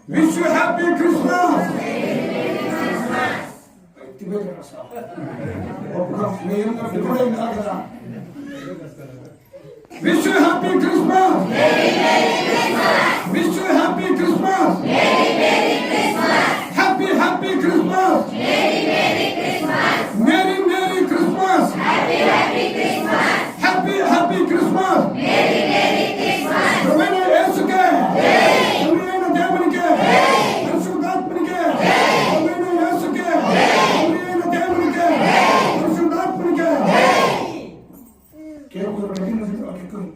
Wish you happy Christmas. Wish you happy Christmas. Wish you happy Christmas. Happy Christmas. Merry Christmas. Happy Christmas. ప్రభువైన యేసుకే, ప్రభువైన దేవునికే, పరిశుద్ధాత్మనికే, ప్రభువైన యేసుకే, ప్రభువైన దేవునికే, పరిశుద్ధాత్మనికే. కేవలం